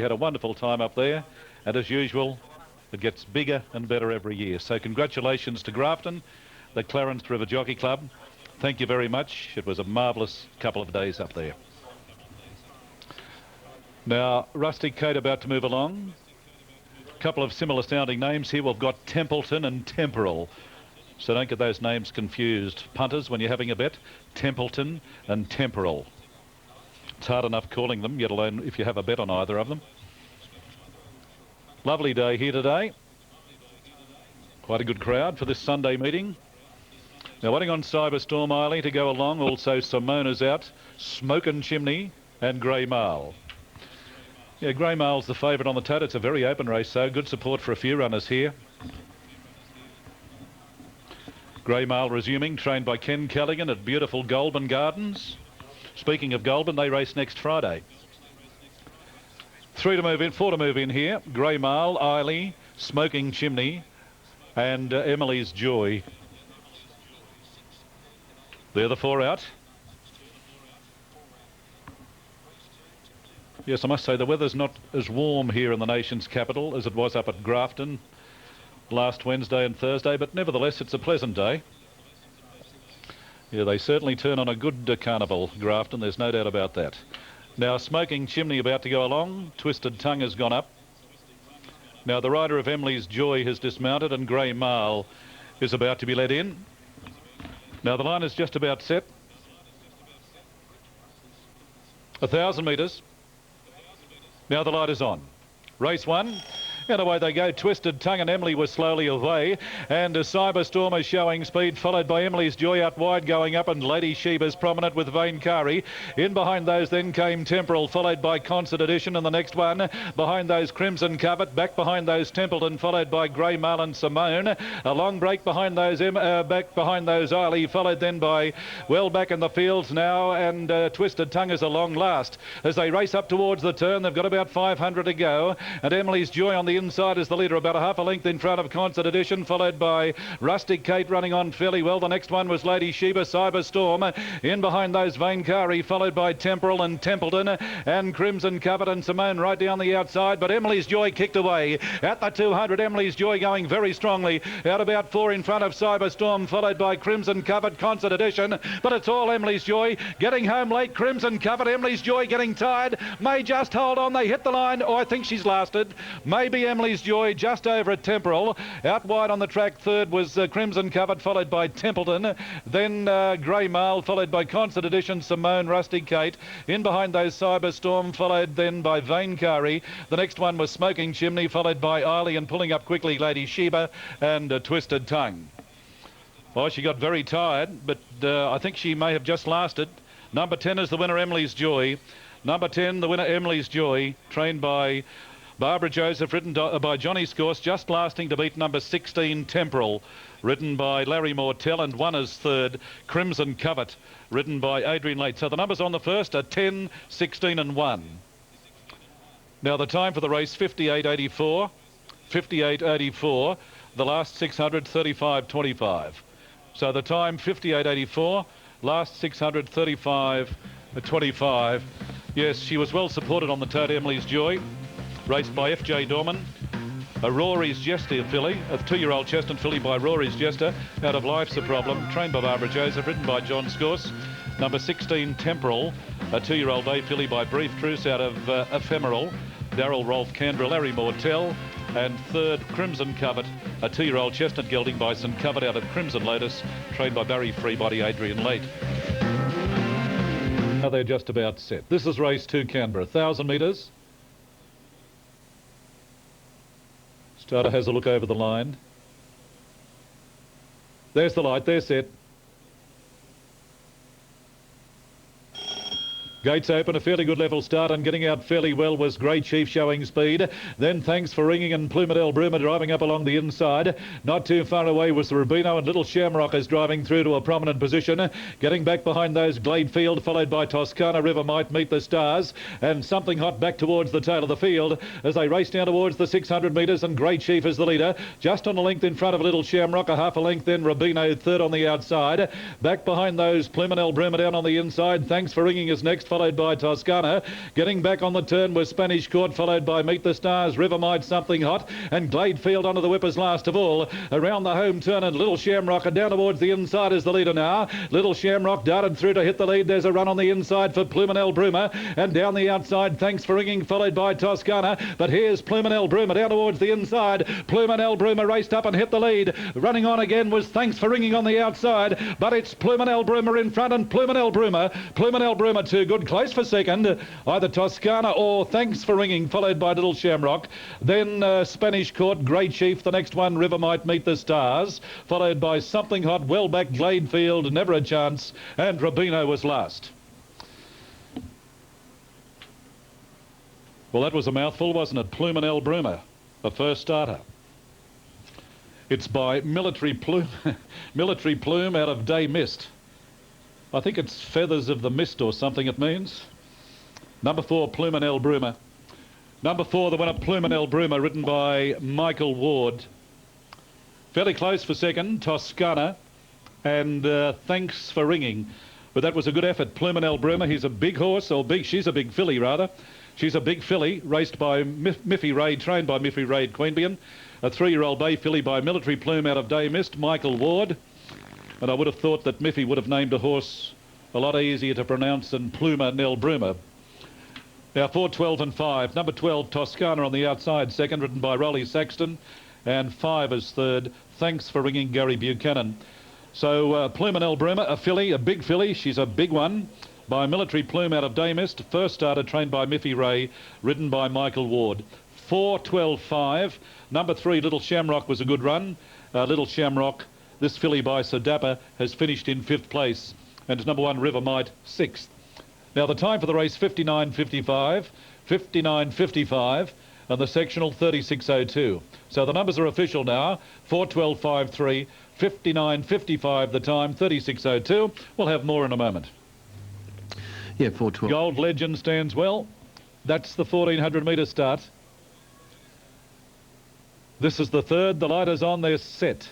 had a wonderful time up there, and as usual, it gets bigger and better every year. So congratulations to Grafton, the Clarence River Jockey Club. Thank you very much. It was a marvellous couple of days up there. Now, Rusty Kate about to move along. A couple of similar sounding names here. We've got Templeton and Temporal. So don't get those names confused, punters, when you're having a bet. Templeton and Temporal. It's hard enough calling them, yet alone if you have a bet on either of them. Lovely day here today. Quite a good crowd for this Sunday meeting. Now waiting on Cyberstorm Eiley to go along. Also Simona's out, Smokin' Chimney and Grey Marl. Yeah, Grey Marl's the favourite on the tote. It's a very open race, so good support for a few runners here. Grey Marl resuming, trained by Ken Callaghan at beautiful Goulburn Gardens. Speaking of Goulburn, they race next Friday. 3 to move in, 4 to move in here. Grey Marl, Eiley, Smoking Chimney and Emily's Joy. They're the 4 out. Yes, I must say the weather's not as warm here in the nation's capital as it was up at Grafton last Wednesday and Thursday, but nevertheless it's a pleasant day. Yeah, they certainly turn on a good carnival, Grafton, there's no doubt about that. Now, Smoking Chimney about to go along. Twisted Tongue has gone up. Now, the rider of Emily's Joy has dismounted and Grey Marl is about to be led in. Now, the line is just about set. 1,000 metres. Now the light is on. Race 1. And away they go. Twisted Tongue and Emily were slowly away. And Cyberstorm is showing speed, followed by Emily's Joy out wide going up, and Lady Sheba's prominent with Vain Kari. In behind those then came Temporal, followed by Concert Edition, and the next one behind those Crimson Covert. Back behind those Templeton, followed by Grey Marl and Simone. A long break behind those back behind those Eiley, followed then by well back in the fields now, and Twisted Tongue is a long last. As they race up towards the turn, they've got about 500 to go, and Emily's Joy on the inside is the leader, about a half a length in front of Concert Edition, followed by Rustic Kate running on fairly well. The next one was Lady Sheba, Cyberstorm. In behind those Vain Kari, followed by Temporal and Templeton and Crimson Covert and Simone right down the outside, but Emily's Joy kicked away at the 200. Emily's Joy going very strongly out about 4 in front of Cyberstorm, followed by Crimson Covert, Concert Edition, but it's all Emily's Joy getting home late. Crimson Covert, Emily's Joy getting tired, may just hold on. They hit the line. Oh, I think she's lasted. Maybe Emily's Joy just over at Temporal. Out wide on the track, third was Crimson Covert, followed by Templeton. Then Grey Marl, followed by Concert Edition, Simone, Rusty Kate. In behind those Cyberstorm, followed then by Vain Kari. The next one was Smoking Chimney, followed by Eiley, and pulling up quickly Lady Sheba and Twisted Tongue. Well, she got very tired, but I think she may have just lasted. Number 10 is the winner, Emily's Joy. Number 10, the winner, Emily's Joy, trained by Barbara Joseph, ridden by Johnny Scorse, just lasting to beat number 16, Temporal, ridden by Larry Mortell, and one is third, Crimson Covert, ridden by Adrian Late. So the numbers on the first are 10, 16 and 1. Now the time for the race, 58.84. 58.84. The last 600, 35.25. So the time, 58.84. Last 600, 35.25. Yes, she was well supported on the tote, Emily's Joy. Raced by F.J. Dorman, a Rory's Jester filly, a 2-year-old Chestnut filly by Rory's Jester, out of Life's a Problem, trained by Barbara Joseph, ridden by John Scorse. Number 16, Temporal, a 2-year-old day filly by Brief Truce, out of Ephemeral, Darryl Rolfe Canberra, Larry Mortell. And third, Crimson Covert, a 2-year-old Chestnut gelding by St Covert, out of Crimson Lotus, trained by Barry Freebody, Adrian Late. Now they're just about set. This is race 2, Canberra, 1,000 metres. Starter has a look over the line. There's the light, they're set. Gates open, a fairly good level start, and getting out fairly well was Grey Chief showing speed. Then Thanks for Ringing and Plumadel Broomer driving up along the inside. Not too far away was the Rubino, and Little Shamrock is driving through to a prominent position. Getting back behind those Gladefield, followed by Toscana River Might Meet the Stars, and Something Hot back towards the tail of the field as they race down towards the 600 metres, and Grey Chief is the leader. Just on a length in front of Little Shamrock, a half a length then Rubino third on the outside. Back behind those Plumadel Broomer down on the inside. Thanks for Ringing is next, followed by Toscana. Getting back on the turn was Spanish Court, followed by Meet the Stars, Rivermite, Something Hot, and Gladefield onto the whippers last of all. Around the home turn, and Little Shamrock, and down towards the inside is the leader now. Little Shamrock darted through to hit the lead. There's a run on the inside for Pluminel Broomer, and down the outside, Thanks for Ringing, followed by Toscana. But here's Pluminel Broomer down towards the inside. Pluminel Broomer raced up and hit the lead. Running on again was Thanks for Ringing on the outside, but it's Pluminel Broomer in front, and Pluminel Broomer too good, close for second. Either Toscana or Thanks for Ringing, followed by Little Shamrock. Then Spanish Court, Grey Chief, the next one, River Might, Meet the Stars, followed by Something Hot, well back Gladefield, Never a Chance, and Rubino was last. Well, that was a mouthful, wasn't it? Pluminel Broomer, the first starter. It's by Military Plume, Military Plume out of Day Mist. I think it's Feathers of the Mist or something it means. Number 4, Pluminel Broomer. Number 4, the winner, Pluminel Broomer, ridden by Michael Ward. Fairly close for second, Toscana, and Thanks for Ringing. But that was a good effort. Pluminel Broomer, he's a big horse, or she's a big filly rather. She's a big filly, raced by Miffy Raid, trained by Miffy Raid Queanbeyan. A 3-year-old bay filly by Military Plume out of Day Mist, Michael Ward. And I would have thought that Miffy would have named a horse a lot easier to pronounce than Pluminel Broomer. Now 4, 12 and 5. Number 12, Toscana on the outside, second, ridden by Rolly Saxton. And 5 is third, Thanks for Ringing, Gary Buchanan. So Pluminel Broomer, a filly, a big filly. She's a big one. By Military Plume out of Day Mist. First starter, trained by Miffy Ray, ridden by Michael Ward. 4, 12, 5. Number 3, Little Shamrock, was a good run. Little Shamrock, this filly by Sadapa, has finished in 5th place. And number 1, River Might, 6th. Now the time for the race, 59.55, 59.55, and the sectional 36.02. So the numbers are official now. 4, 12, 5, 3, 59.55 the time, 36.02. We'll have more in a moment. Yeah, 4:12. Gold Legend stands well. That's the 1400 metre start. This is the third. The light is on. They're set.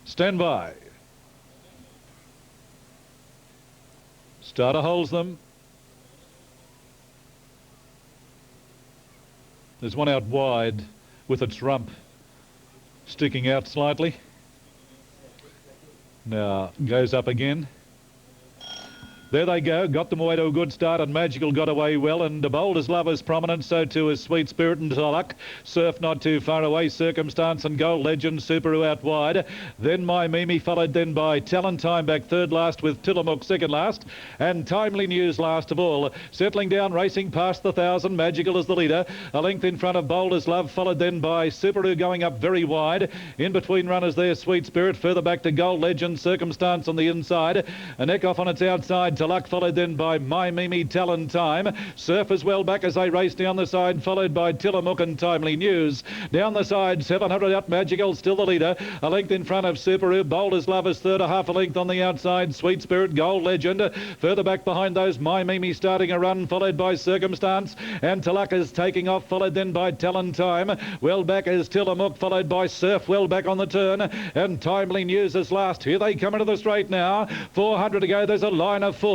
Stand by. Starter holds them. There's one out wide with its rump sticking out slightly. Now goes up again. There they go, got them away to a good start, and Magical got away well, and Bold as Love is prominent, so too is Sweet Spirit and Luck. Surf not too far away, Circumstance and Gold Legend, Subaru out wide. Then My Mimi, followed then by Talent Time back third last with Tillamook second last, and Timely News last of all. Settling down, racing past the 1,000, Magical is the leader. A length in front of Bold as Love, followed then by Subaru going up very wide. In between runners there, Sweet Spirit, further back to Gold Legend, Circumstance on the inside. A neck off on its outside to Luck, followed then by My Mimi, Talent Time. Surf as well back as they race down the side, followed by Tillamook and Timely News. Down the side, 700 out, Magical still the leader. A length in front of Subaru, Bold as Love is third, a half a length on the outside, Sweet Spirit, Gold Legend. Further back behind those, My Mimi starting a run, followed by Circumstance. And Talak is taking off, followed then by Talent Time. Well back is Tillamook, followed by Surf, well back on the turn. And Timely News is last. Here they come into the straight now. 400 to go, there's a line of 4.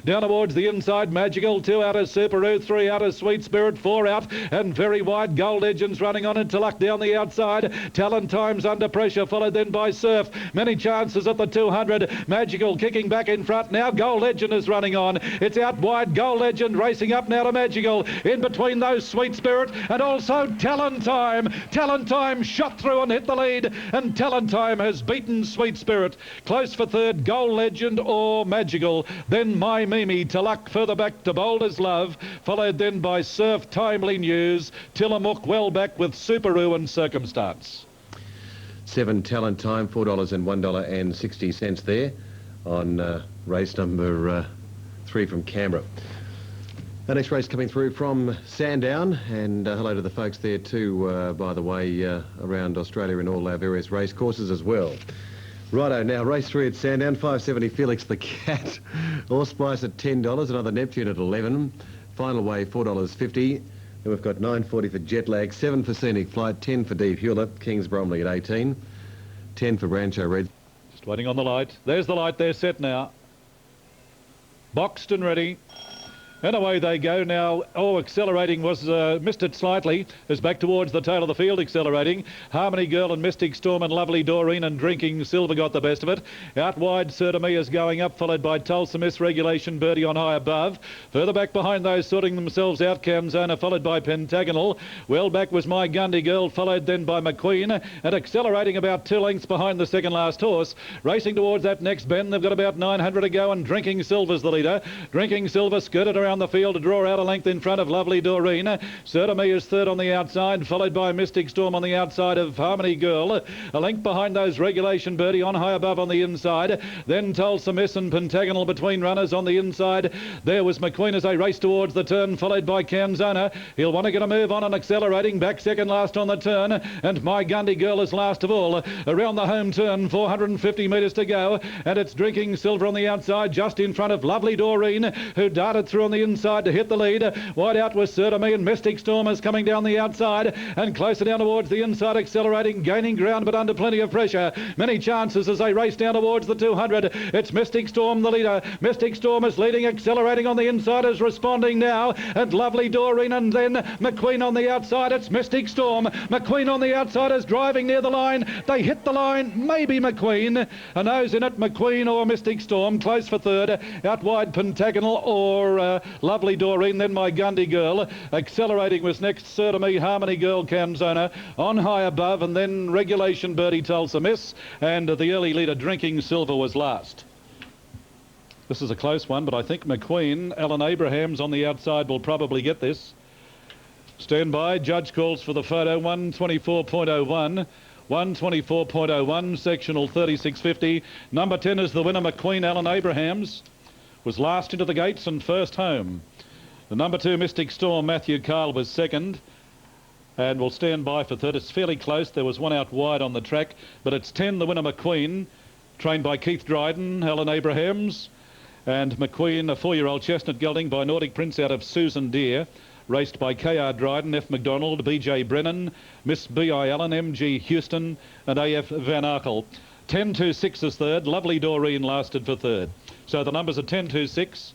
Down towards the inside, Magical, 2 out of Subaru, 3 out of Sweet Spirit, 4 out, and very wide, Gold Legends running on into Luck down the outside. Talent Time's under pressure, followed then by Surf. Many chances at the 200. Magical kicking back in front. Now Gold Legend is running on. It's out wide, Gold Legend racing up now to Magical. In between those, Sweet Spirit and also Talent Time. Talent Time shot through and hit the lead, and Talent Time has beaten Sweet Spirit. Close for third, Gold Legend or Magical. Then My Mimi to Luck, further back to Bold as Love, followed then by Surf, Timely News, Tillamook well back with Subaru and Circumstance. 7 Talent Time, $4 and $1.60 there on race number 3 from Canberra. The next race coming through from Sandown, and hello to the folks there too, by the way, around Australia in all our various race courses as well. Righto, now race 3 at Sandown, 570 Felix the Cat, Allspice at $10, another Neptune at 11, Final Way $4.50, then we've got 9.40 for Jetlag, 7 for Scenic Flight, 10 for Deep Hewlett, Kings Bromley at 18, 10 for Rancho Red. Just waiting on the light. There's the light, they're set now. Boxed and ready. And away they go now. Oh, accelerating was missed it slightly. Is back towards the tail of the field, accelerating. Harmony Girl and Mystic Storm and Lovely Doreen and Drinking Silver got the best of it. Out wide, Sir to Me is going up, followed by Tulsa Miss, Regulation Birdie on high above. Further back behind those, sorting themselves out, Canzona, followed by Pentagonal. Well back was My Gundy Girl, followed then by McQueen, and accelerating about 2 lengths behind the second last horse. Racing towards that next bend, they've got about 900 to go, and Drinking Silver's the leader. Drinking Silver skirted around the field to draw out a length in front of Lovely Doreen. Sir to Me is third on the outside, followed by Mystic Storm on the outside of Harmony Girl. A length behind those, Regulation Birdie on high above on the inside. Then Tulsa Miss and Pentagonal between runners on the inside. There was McQueen as they race towards the turn, followed by Canzona. He'll want to get a move on and accelerating back second last on the turn. And My Gundy Girl is last of all. Around the home turn, 450 metres to go. And it's Drinking Silver on the outside, just in front of Lovely Doreen, who darted through on the inside to hit the lead. Wide out was Sir to Me, and Mystic Storm is coming down the outside and closer down towards the inside, accelerating, gaining ground but under plenty of pressure. Many chances as they race down towards the 200. It's Mystic Storm the leader. Mystic Storm is leading, accelerating on the inside, is responding now, and Lovely Doreen, and then McQueen on the outside. It's Mystic Storm. McQueen on the outside is driving near the line. They hit the line. Maybe McQueen. A nose in it. McQueen or Mystic Storm. Close for third. Out wide Pentagonal or Lovely Doreen. Then My Gundy Girl. Accelerating was next. Sir to Me, Harmony Girl, Canzona. On high above, and then Regulation Birdie, Tulsa Miss. And the early leader, Drinking Silver, was last. This is a close one, but I think McQueen, Alan Abrahams on the outside will probably get this. Stand by. Judge calls for the photo. 124.01. 124.01. Sectional 3650. Number 10 is the winner. McQueen, Alan Abrahams, was last into the gates and first home. The number 2, Mystic Storm, Matthew Kyle, was second. And we'll stand by for third. It's fairly close. There was one out wide on the track, but it's 10, the winner, McQueen, trained by Keith Dryden, Alan Abrahams, and McQueen, a 4-year-old chestnut gelding by Nordic Prince out of Susan Deere, raced by K.R. Dryden, F. McDonald, B.J. Brennan, Miss B.I. Allen, M.G. Houston, and A.F. Van Arkel. 10-2-6 is third. Lovely Doreen lasted for third. So the numbers are 10-2-6,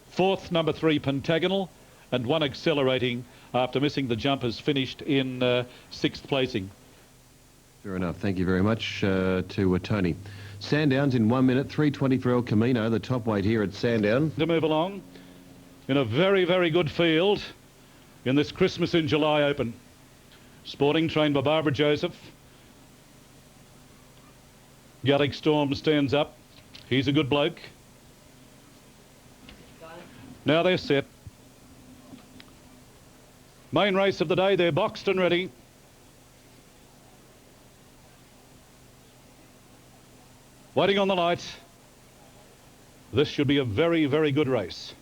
fourth, number 3, Pentagonal, and one accelerating after missing the jump has finished in sixth placing. Fair enough. Thank you very much to Tony. Sandowns in 1 minute, 3:20 for El Camino, the top weight here at Sandown. To move along in a very, very good field in this Christmas in July Open. Sporting, trained by Barbara Joseph. Gallic Storm stands up. He's a good bloke. Now they're set. Main race of the day, they're boxed and ready. Waiting on the light. This should be a very, very good race.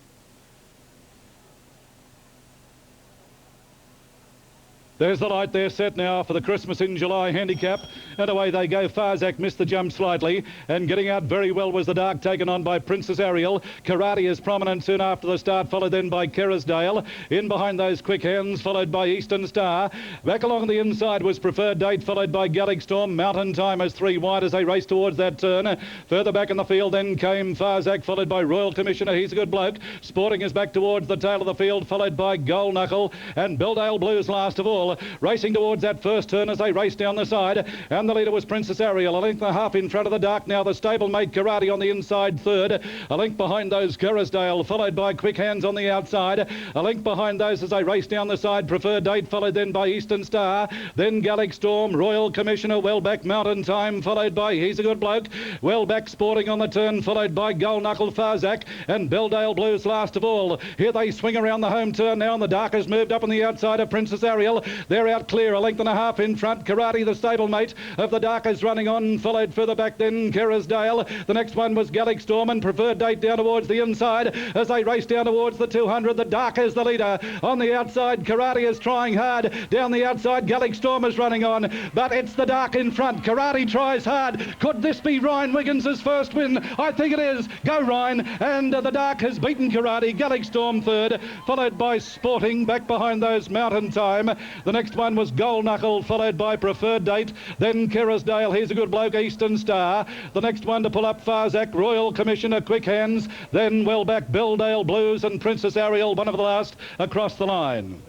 There's the light. They're set now for the Christmas in July handicap. And away they go. Farzak missed the jump slightly. And getting out very well was the dark, taken on by Princess Ariel. Karate is prominent soon after the start, followed then by Kerrisdale. In behind those quick hands, followed by Eastern Star. Back along the inside was Preferred Date, followed by Gallic Storm. Mountain Time is 3 wide as they race towards that turn. Further back in the field then came Farzak, followed by Royal Commissioner. He's a good bloke. Sporting is back towards the tail of the field, followed by Gold Knuckle. And Belldale Blues last of all. Racing towards that first turn as they race down the side, and the leader was Princess Ariel, a length and a half in front of the dark. Now the stablemate Karate on the inside third, a length behind those Kerrisdale, followed by Quick Hands on the outside, a length behind those as they race down the side. Preferred Date, followed then by Eastern Star, then Gallic Storm, Royal Commissioner, well back Mountain Time, followed by He's a Good Bloke, well back Sporting on the turn, followed by Gold Knuckle, Farzak, and Belldale Blues last of all. Here they swing around the home turn now, and the dark has moved up on the outside of Princess Ariel. They're out clear, a length and a half in front. Karate, the stablemate of the dark, is running on, followed further back then Kerrisdale. The next one was Gallic Storm, and Preferred Date down towards the inside as they race down towards the 200. The dark is the leader. On the outside, Karate is trying hard. Down the outside, Gallic Storm is running on, but it's the dark in front. Karate tries hard. Could this be Ryan Wiggins' first win? I think it is. Go Ryan. And the dark has beaten Karate. Gallic Storm third, followed by Sporting back behind those Mountain Time. The next one was Gold Knuckle, followed by Preferred Date, then Kerrisdale. Here's a good bloke, Eastern Star. The next one to pull up, Farzak, Royal Commissioner, Quick Hands, then well back, Belldale Blues and Princess Ariel, one of the last across the line.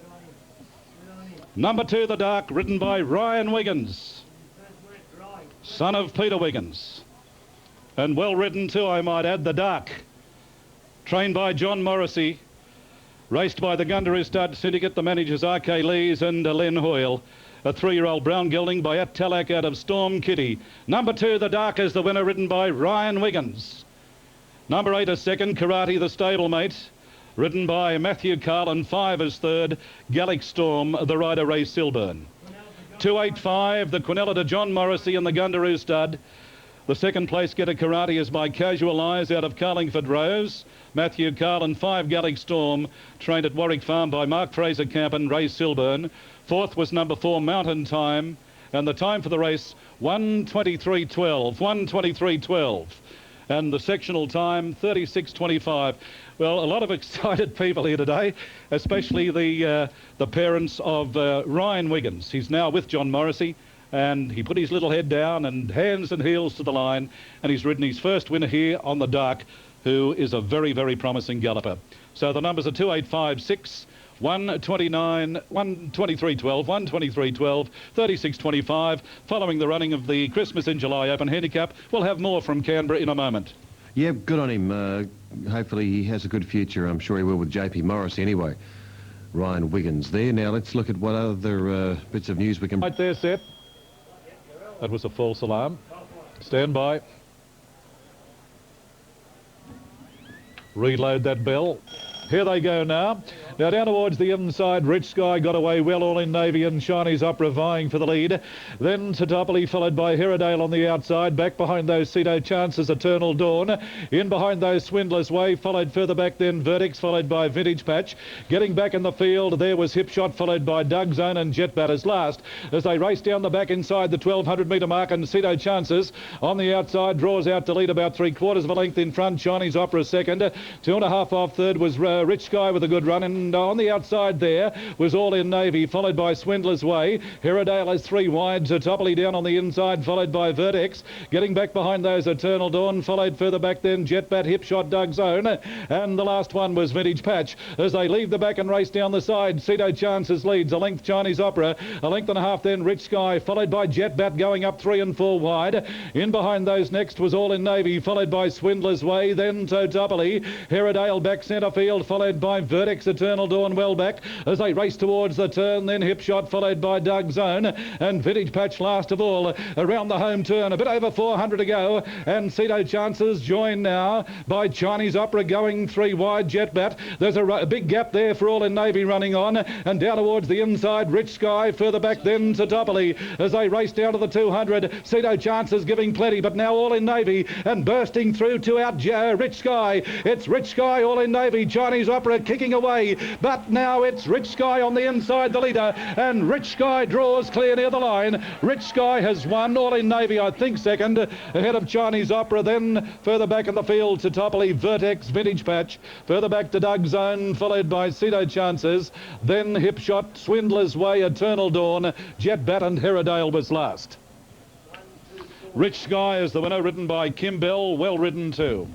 Number 2, The Dark, ridden by Ryan Wiggins, son of Peter Wiggins. And well ridden too, I might add, The Dark. Trained by John Morrissey. Raced by the Gundaroo Stud Syndicate, the managers R.K. Lees and Len Hoyle. A 3-year-old brown gelding by At Talak out of Storm Kitty. Number 2, The Dark, is the winner, ridden by Ryan Wiggins. Number 8 is second, Karate the Stablemate, ridden by Matthew Carlin. 5 is third, Gallic Storm, the rider Ray Silburn. 285, the Quinella to John Morrissey and the Gundaroo Stud. The second place getter, Karate, is by Casual Eyes out of Carlingford Rose. Matthew Carlin. 5, Gallic Storm, trained at Warwick Farm by Mark Fraser Camp and Ray Silburn. Fourth was number 4, Mountain Time, and the time for the race, 1:23.12, 1:23.12. And the sectional time, 36.25. Well, a lot of excited people here today, especially the parents of Ryan Wiggins. He's now with John Morrissey, and he put his little head down and hands and heels to the line, and he's ridden his first winner here on The Dark, who is a very, very promising galloper. So the numbers are 2,856, 1:29, 1:23.12, 1:23.12, 36.25. Following the running of the Christmas in July Open Handicap, we'll have more from Canberra in a moment. Yeah, good on him. Hopefully he has a good future. I'm sure he will with JP Morrissey anyway. Ryan Wiggins there. Now let's look at what other bits of news we can... Right there, set. That was a false alarm. Stand by. Reload that bell. Here they go now. Now down towards the inside, Rich Sky got away well, All in Navy and Chinese Opera vying for the lead. Then Totopoli, followed by Herodale on the outside. Back behind those Cedo Chances, Eternal Dawn. In behind those Swindler's Way, followed further back then Verdicts, followed by Vintage Patch. Getting back in the field, there was Hip Shot, followed by Doug Zone and Jet Batters last. As they race down the back inside the 1,200 metre mark, and Cedo Chances on the outside draws out to lead about 3/4 of a length in front. Chinese Opera second. 2.5 off third was Rich Sky with a good run, and on the outside there was All in Navy, followed by Swindler's Way. Herodale is 3 wide, Totopoli down on the inside, followed by Vertex. Getting back behind those, Eternal Dawn, followed further back then Jetbat, Hip Shot, Doug Zone, and the last one was Vintage Patch. As they leave the back and race down the side, Cedo Chances leads, a length Chinese Opera, a length and a half then Rich Sky, followed by Jetbat going up 3 and 4 wide. In behind those next was All in Navy, followed by Swindler's Way, then Totopoli. Herodale back centre field, followed by Vertex, Eternal Dawn well back as they race towards the turn. Then Hip Shot, followed by Doug Zone, and Vintage Patch last of all around the home turn. A bit over 400 to go, and Cedo Chances joined now by Chinese Opera going 3 wide. Jetbat, there's a big gap there for All in Navy running on, and down towards the inside Rich Sky, further back then to Totopoli as they race down to the 200. Cedo Chances giving plenty, but now All in Navy and bursting through to out Rich Sky. It's Rich Sky, All in Navy, Chinese Opera kicking away, but now it's Rich Sky on the inside, the leader, and Rich Sky draws clear near the line. Rich Sky has won, All in Navy I think second, ahead of Chinese Opera. Then further back in the field to Totopoli, Vertex, Vintage Patch, further back to Doug Zone, followed by Cedo Chances, then Hip Shot, Swindler's Way, Eternal Dawn, Jetbat and Herodale was last. Rich Sky is the winner, ridden by Kim Bell, well ridden too.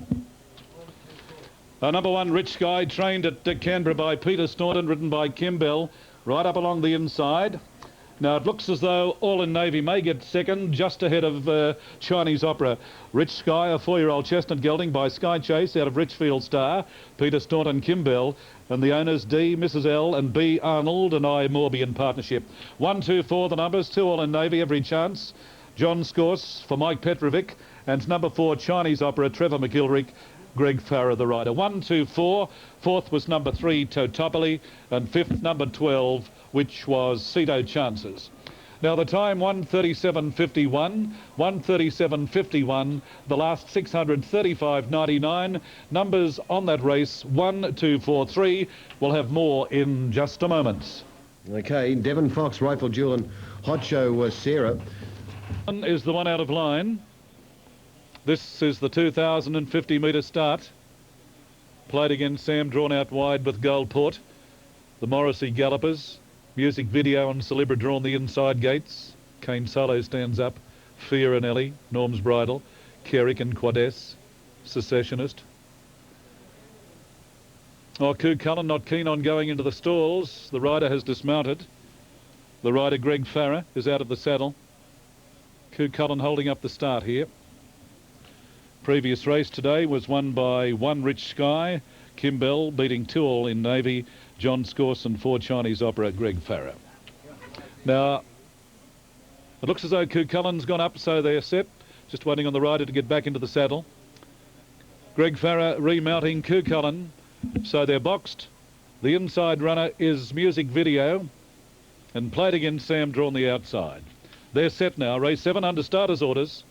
Number 1, Rich Sky, trained at Canberra by Peter Staunton, ridden by Kim Bell, right up along the inside. Now it looks as though All in Navy may get second, just ahead of Chinese Opera. Rich Sky, a 4-year-old chestnut gelding by Sky Chase out of Richfield Star, Peter Staunton, Kim Bell, and the owners D, Mrs L and B Arnold and I Morby in partnership. 1, 2, 4 the numbers, 2 All in Navy, Every Chance, John Scorse for Mike Petrovic, and number 4 Chinese Opera, Trevor McGilrick, Greg Farrer the rider. 1, 2, 4. Fourth was number 3 Totopoli, and fifth number 12, which was Cedo Chances. Now the time 1:37.51, 1:37.51, the last 635.99. Numbers on that race 1, 2, 4, 3. We'll have more in just a moment. Okay, Devon Fox, Rifle Jewel and Hot Show Sarah. One is the one out of line. This is the 2,050 metre start. Played against Sam, drawn out wide with Goldport. The Morrissey Gallopers. Music Video and Celebra drawn the inside gates. Kane Solo stands up. Fear and Ellie, Norm's Bridal, Kerrick and Quades, Secessionist. Oh, Coo Cullen not keen on going into the stalls. The rider has dismounted. The rider, Greg Farrer, is out of the saddle. Coo Cullen holding up the start here. Previous race today was won by One Rich Sky, Kim Bell beating 2-all in Navy, John Scorson, 4 Chinese Opera, Greg Farrer. Now, it looks as though Coo Cullen's gone up, so they're set. Just waiting on the rider to get back into the saddle. Greg Farrer remounting Coo Cullen, so they're boxed. The inside runner is Music Video, and Played Against Sam drawn the outside. They're set now. Race 7 under starters' orders.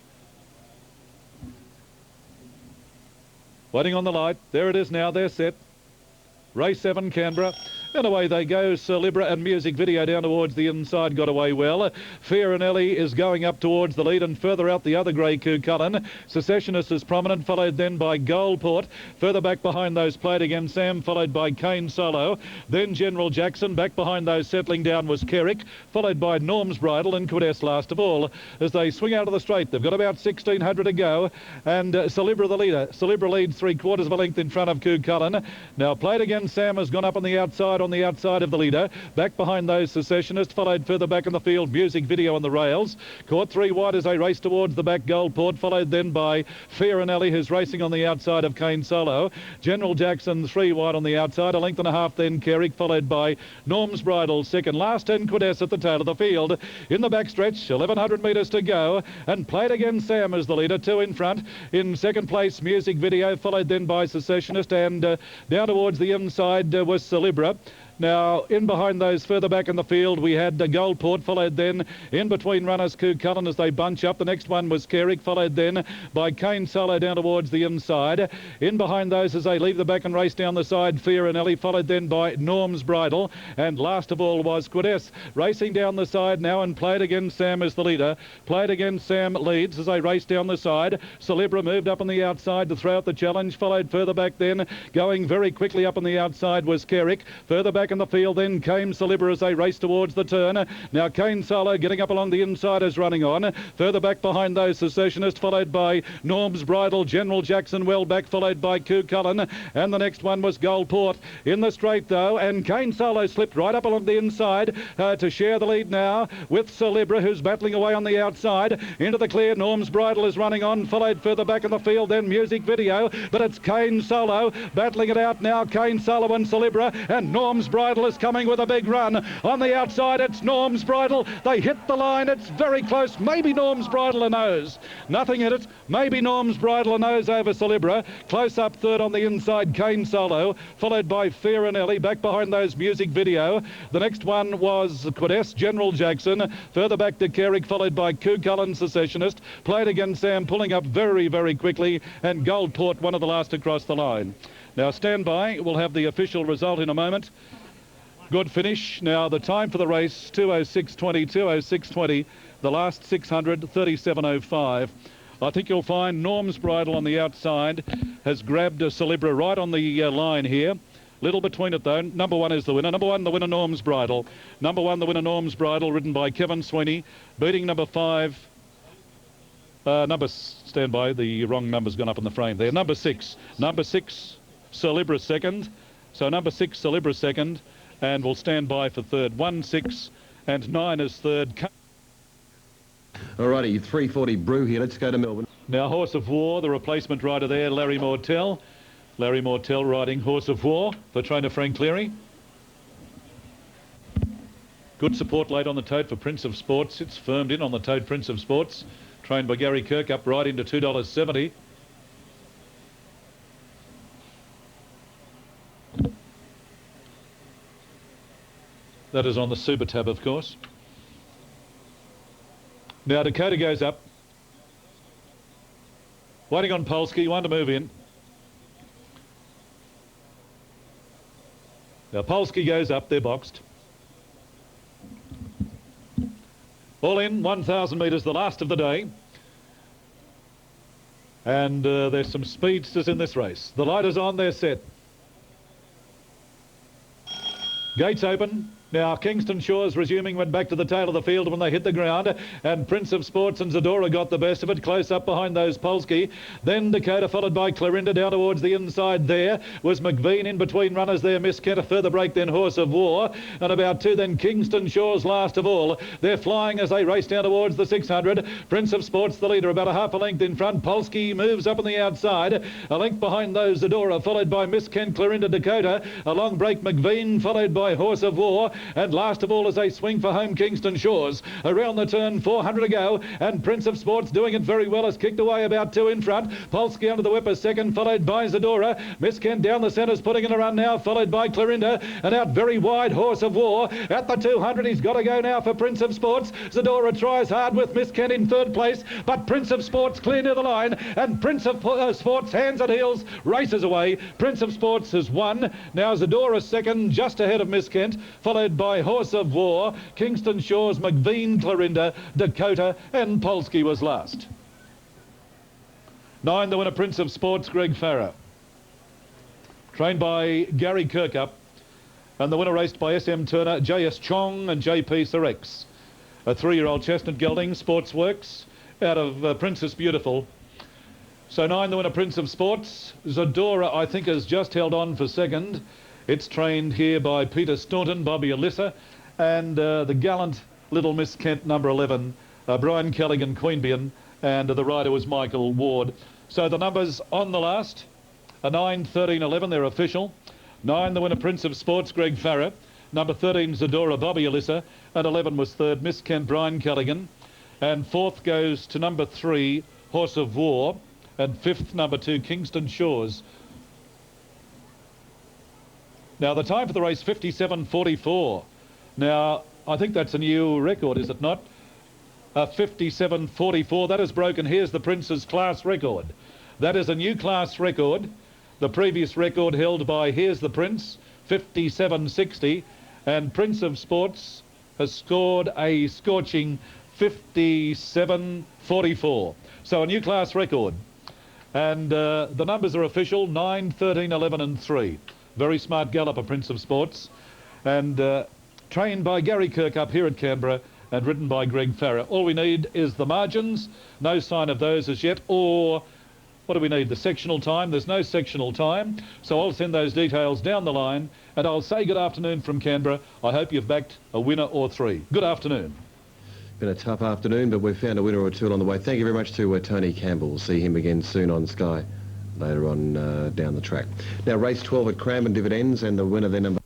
Waiting on the light. There it is now. They're set. Race 7, Canberra. And away they go. Celebra and Music Video down towards the inside got away well. Fear and Ellie is going up towards the lead, and further out the other grey Coo Cullen. Secessionist is prominent, followed then by Goldport. Further back behind those Played Against Sam, followed by Kane Solo. Then General Jackson. Back behind those settling down was Kerrick, followed by Norm's Bridal and Quades last of all. As they swing out of the straight, they've got about 1,600 to go, and Celebra the leader. Celebra leads 3/4 of a length in front of Coo Cullen. Now Played Against Sam has gone up on the outside of the leader. Back behind those Secessionist, followed further back in the field Music Video on the rails. Caught 3 wide as they race towards the back Goldport, followed then by Fear and Ellie, who's racing on the outside of Kane Solo. General Jackson 3 wide on the outside, a length and a half then Kerrick, followed by Norm's Bridal second last, and Quades at the tail of the field. In the backstretch, 1,100 metres to go, and Played Against Sam as the leader, 2 in front. In second place Music Video, followed then by Secessionist, and down towards the inside was Celebra. Now, in behind those further back in the field, we had Goldport, followed then in between runners Coo Cullen as they bunch up. The next one was Kerrick, followed then by Kane Solo down towards the inside. In behind those as they leave the back and race down the side, Fear and Ellie, followed then by Norm's Bridal. And last of all was Quades. Racing down the side now, and Played Against Sam as the leader. Played Against Sam leads as they race down the side. Celebra moved up on the outside to throw out the challenge, followed further back then, going very quickly up on the outside was Kerrick. Further back in the field then came Celebra as they race towards the turn. Now Kane Solo getting up along the inside is running on. Further back behind those Secessionist, followed by Norm's Bridal, General Jackson well back, followed by Coo Cullen, and the next one was Goldport. In the straight though, and Kane Solo slipped right up along the inside to share the lead now with Celebra, who's battling away on the outside. Into the clear, Norm's Bridal is running on, followed further back in the field then Music Video, but it's Kane Solo battling it out now. Kane Solo and Celebra, and Norm's Bridal is coming with a big run. On the outside, it's Norm's Bridal. They hit the line. It's very close. Maybe Norm's Bridal a nose. Nothing in it. Maybe Norm's Bridal a nose over Celebra. Close up third on the inside, Kane Solo, followed by Fear and Ellie. Back behind those Music Video. The next one was Quades, General Jackson. Further back to Kerrick, followed by Coo Cullen, Secessionist. Played Against Sam, pulling up very, very quickly. And Goldport, one of the last across the line. Now stand by. We'll have the official result in a moment. Good finish. Now the time for the race, 2:06:20, 2:06:20. The last 600, 37:05. I think you'll find Norm's Bridal on the outside has grabbed a Celebra right on the line here. Little between it though. Number 1 is the winner. Number 1, the winner, Norm's Bridal. Number 1, the winner, Norm's Bridal, ridden by Kevin Sweeney, beating number 5. Stand by, the wrong number's gone up in the frame there. Number 6, Celebra second. So number 6, Celebra second. And we'll stand by for third. 1, 6 and 9 is third. Alrighty, 3:40 Brew here. Let's go to Melbourne. Now Horse of War, the replacement rider there, Larry Mortell. Larry Mortell riding Horse of War for trainer Frank Cleary. Good support late on the tote for Prince of Sports. It's firmed in on the tote Prince of Sports. Trained by Gary Kirk, up right into $2.70. That is on the Super tab, of course. Now Dakota goes up. Waiting on Polsky, one to move in. Now Polsky goes up, they're boxed. All in, 1,000 metres, the last of the day. And there's some speedsters in this race. The light is on, they're set. Gates open. Now, Kingston Shores resuming, went back to the tail of the field when they hit the ground, and Prince of Sports and Zadora got the best of it, close up behind those Polsky. Then Dakota, followed by Clarinda. Down towards the inside there was McVean in between runners there. Miss Kent, a further break, then Horse of War, and about two then Kingston Shores last of all. They're flying as they race down towards the 600. Prince of Sports the leader, about a half a length in front. Polsky moves up on the outside, a length behind those Zadora, followed by Miss Kent, Clarinda, Dakota. A long break, McVean, followed by Horse of War, and last of all as they swing for home, Kingston Shores. Around the turn, 400 to go, and Prince of Sports doing it very well, has kicked away about two in front. Polsky under the whip a second, followed by Zadora. Miss Kent down the centre's putting in a run now, followed by Clarinda, and out very wide, Horse of War. At the 200, he's got to go now for Prince of Sports. Zadora tries hard with Miss Kent in third place, but Prince of Sports clear near the line, and Prince of Sports, hands and heels, races away. Prince of Sports has won. Now Zadora second, just ahead of Miss Kent, followed by Horse of War. Kingston Shores, McVean, Clarinda, Dakota, and Polsky was last. 9, the winner, Prince of Sports, Greg Farrer. Trained by Gary Kirkup. And the winner raced by S.M. Turner, J.S. Chong and J.P. Sarex. A 3-year-old chestnut gelding, Sportsworks, out of Princess Beautiful. So 9, the winner, Prince of Sports. Zadora, I think, has just held on for second. It's trained here by Peter Staunton, Bobby Alyssa, and the gallant little Miss Kent, number 11, Brian Kelligan, Queanbeyan, and the rider was Michael Ward. So the numbers on the last are 9, 13, 11. They're official. 9, the winner, Prince of Sports, Greg Farrer. Number 13, Zadora, Bobby Alyssa. And 11 was third, Miss Kent, Brian Kelligan. And fourth goes to number 3, Horse of War. And fifth, number 2, Kingston Shores. Now, the time for the race, 57.44. Now, I think that's a new record, is it not? 57.44. That is broken. Here's the Prince's class record. That is a new class record. The previous record held by Here's the Prince, 57.60. And Prince of Sports has scored a scorching 57.44. So a new class record. And the numbers are official, 9, 13, 11 and 3. Very smart galloper, Prince of Sports. And trained by Gary Kirkup here at Canberra and ridden by Greg Farrer. All we need is the margins. No sign of those as yet. Or what do we need? The sectional time. There's no sectional time. So I'll send those details down the line and I'll say good afternoon from Canberra. I hope you've backed a winner or 3. Good afternoon. Been a tough afternoon, but we've found a winner or 2 along the way. Thank you very much to Tony Campbell. We'll see him again soon on Sky later on down the track. Now, race 12 at Cranbourne Dividends, and the winner there, number